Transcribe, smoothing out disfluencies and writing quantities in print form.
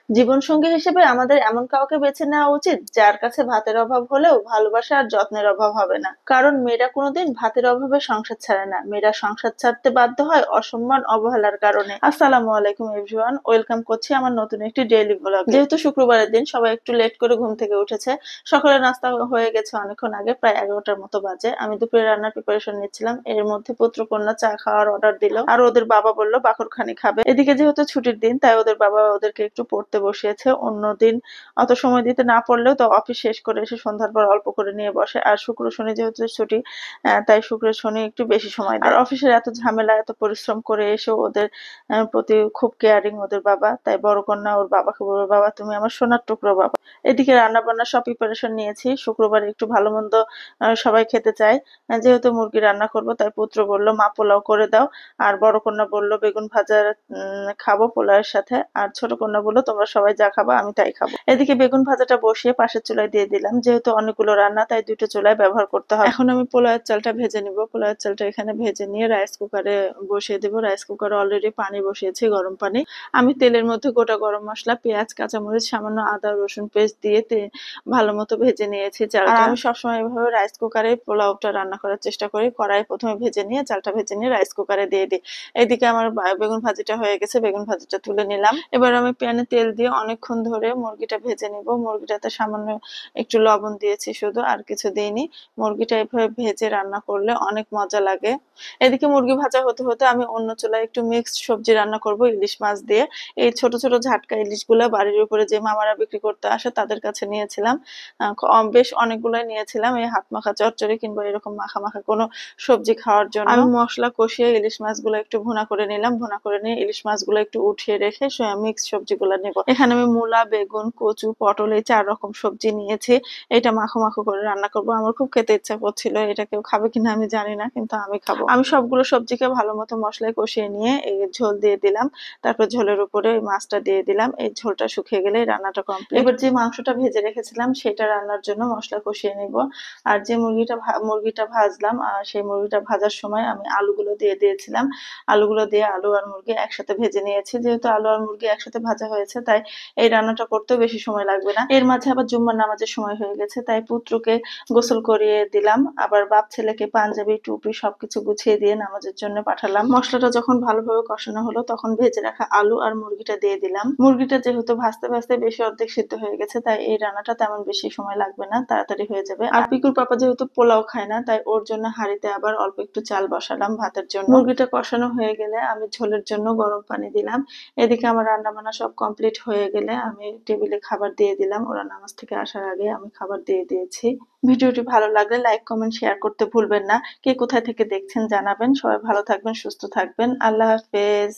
জীবনসঙ্গী হিসেবে আমাদের এমন কাউকে বেছে নেওয়া উচিত যার কাছে ভাতের অভাব হলেও ভালোবাসা আর যত্নের অভাব হবে না। কারণ মেয়েরা কোনোদিন ভাতের অভাবে সংসার ছাড়ে না, মেয়েরা সংসার ছাড়তে বাধ্য হয় অসম্মান অবহেলার কারণে। আসসালামু আলাইকুম এভরিওয়ান, ওয়েলকাম করছি আমার নতুন একটি ডেইলি ব্লগ। যেহেতু শুক্রবারের দিন, সবাই একটু লেট করে ঘুম থেকে উঠেছে। সকালে নাস্তা হয়ে গেছে অনেকক্ষণ আগে, প্রায় 11টার মতো বাজে। আমি দুপুরে রান্নার প্রিপারেশন নিচ্ছিলাম, এর মধ্যে পুত্র কন্যা চা খাওয়ার অর্ডার দিল, আর ওদের বাবা বললো বাকরখানি খাবে। এদিকে যেহেতু ছুটির দিন, তাই ওদের বাবা ওদেরকে একটু পড়তে বসিয়েছে। অন্যদিন অত সময় দিতে না পারলেও তো অফিস শেষ করে এসে সন্ধ্যার পর অল্প করে নিয়ে বসে। আর শুক্র শনি যেহেতু ছুটি, তাই শুক্র শনি একটু বেশি সময় দেয়। আর অফিসের এত ঝামেলা, এত পরিশ্রম করে এসে ওদের প্রতি খুব কেয়ারিং ওদের বাবা। তাই বড় কন্যা ওর বাবাকে বলবে, বাবা তুমি আমার সোনার টুকরো বাবা। এদিকে রান্না বান্না সব প্রিপারেশন নিয়েছি। শুক্রবারে একটু ভালো মন্দ সবাই খেতে চায়। যেহেতু মুরগি রান্না করব, তাই পুত্র বলল মা পোলাও করে দাও। আর বড় কন্যা বলল বেগুন ভাজা খাবো পোলাওয়ের সাথে। আর ছোট কন্যা বললো তোমরা সবাই যা খাবা আমি তাই খাবো। এদিকে বেগুন ভাজাটা বসিয়ে পাশের চুলায় দিয়ে দিলাম। যেহেতু অনেকগুলো রান্না, তাই দুটো চুলায় ব্যবহার করতে হবে। এখন আমি পোলাওয়ের চালটা ভেজে নিব। পোলাওয়ের চালটা এখানে ভেজে নিয়ে রাইস কুকারে বসিয়ে দেবো। রাইস কুকারে অলরেডি পানি বসিয়েছি, গরম পানি। আমি তেলের মধ্যে গোটা গরম মশলা, পেঁয়াজ, কাঁচামরিচ, সামান্য আদা রসুন পেস্ট দিয়ে ভালো মতো ভেজে নিয়েছি চালটা। আর আমি সবসময় এভাবে রাইস কুকারে পোলাওটা রান্না করার চেষ্টা করি। কড়াই প্রথমে ভেজে নিয়ে, চালটা ভেজে নিয়ে রাইস কুকারে দিয়ে দিই। এদিকে আমার বেগুন ভাজিটা হয়ে গেছে, বেগুন ভাজিটা তুলে নিলাম। এবার আমি প্যানে তেল দিয়ে অনেকক্ষণ ধরে মুরগিটা ভেজে নিব। মুরগিটাতে সামান্য একটু লবণ দিয়েছি শুধু, আর কিছু দিইনি। মুরগিটা এভাবে ভেজে রান্না করলে অনেক মজা লাগে। এদিকে মুরগি ভাজা হতে হতে আমি অন্য চুলায় একটু মিক্সড সবজি রান্না করব ইলিশ মাছ দিয়ে। এই ছোট ছোট ঝাটকা ইলিশগুলো বাড়ির উপরে যে মামারা বিক্রি করতে আসে তাদের কাছে নিয়েছিলাম। বেশ অনেকগুলাই নিয়েছিলাম, এই হাত মাখা চচ্চড়ি কিংবা এরকম মাখা মাখা কোনো সবজি খাওয়ার জন্য। আমি মশলা কষিয়ে ইলিশ মাছগুলো একটু ভুনা করে নিলাম। ভুনা করে নিয়ে ইলিশ মাছগুলো একটু উঠিয়ে রেখে মিক্স সবজিগুলো নেব। এখানে আমি মূলা, বেগুন, কচু, পটল এই 4 রকম সবজি নিয়েছি। এটা মাখো মাখো করে রান্না করব। আমার খুব খেতে ইচ্ছা করছিল। এটা কেউ খাবে কিনা আমি জানি না, কিন্তু আমি খাবো। আমি সবগুলো সবজিকে ভালো মতো মশলায় কষিয়ে নিয়ে এই ঝোল দিয়ে দিলাম। তারপর ঝোলের উপরে ওই মাছটা দিয়ে দিলাম। এই ঝোলটা শুকিয়ে গেলে রান্নাটা কমপ্লিট। এবার যে মাংসটা ভেজে রেখেছিলাম সেটা রান্নার জন্য মশলা কষিয়ে নিব। আর যে মুরগিটা ভাজলাম, সেই মুরগিটা ভাজার সময় আমি আলুগুলো দিয়ে দিয়েছিলাম। আলুগুলো দিয়ে আলু আর মুরগি একসাথে ভেজে নিয়েছি। যেহেতু আলু আর মুরগি একসাথে ভাজা হয়েছে, তাই এই রান্নাটা করতেও বেশি সময় লাগবে না। এর মাঝে আবার জুম্মার নামাজের সময় হয়ে গেছে, তাই পুত্রকে গোসল করিয়ে দিলাম। আবার বাপ ছেলেকে পাঞ্জাবি, টুপি সবকিছু গুছিয়ে দিয়ে নামাজের জন্য পাঠালাম। মশলাটা যখন ভালোভাবে কষানো হলো, তখন ভেজে রাখা আলু আর মুরগিটা দিয়ে দিলাম। মুরগিটা যেহেতু ভাজতে ভাজতে বেশি অর্ধেক সিদ্ধ হয়ে গেছে, তাই এই রান্নাটা তেমন বেশি সময় লাগবে না, তাড়াতাড়ি হয়ে যাবে। আর পিকুর পাপা যেহেতু পোলাও খায় না, তাই ওর জন্য হাঁড়িতে আবার অল্প একটু চাল বসালাম ভাতের জন্য। মুরগিটা কষানো হয়ে গেলে আমি ঝোলের জন্য গরম পানি দিলাম। এদিকে আমার রান্না বান্না সব কমপ্লিট হয়ে গেলে আমি টেবিলে খাবার দিয়ে দিলাম। ওরা নামাজ থেকে আসার আগে আমি খাবার দিয়ে দিয়েছি। ভিডিওটি ভালো লাগলে লাইক, কমেন্ট, শেয়ার করতে ভুলবেন না। কে কোথায় থেকে দেখছেন জানাবেন। সবাই ভালো থাকবেন, সুস্থ থাকবেন। আল্লাহ হাফেজ।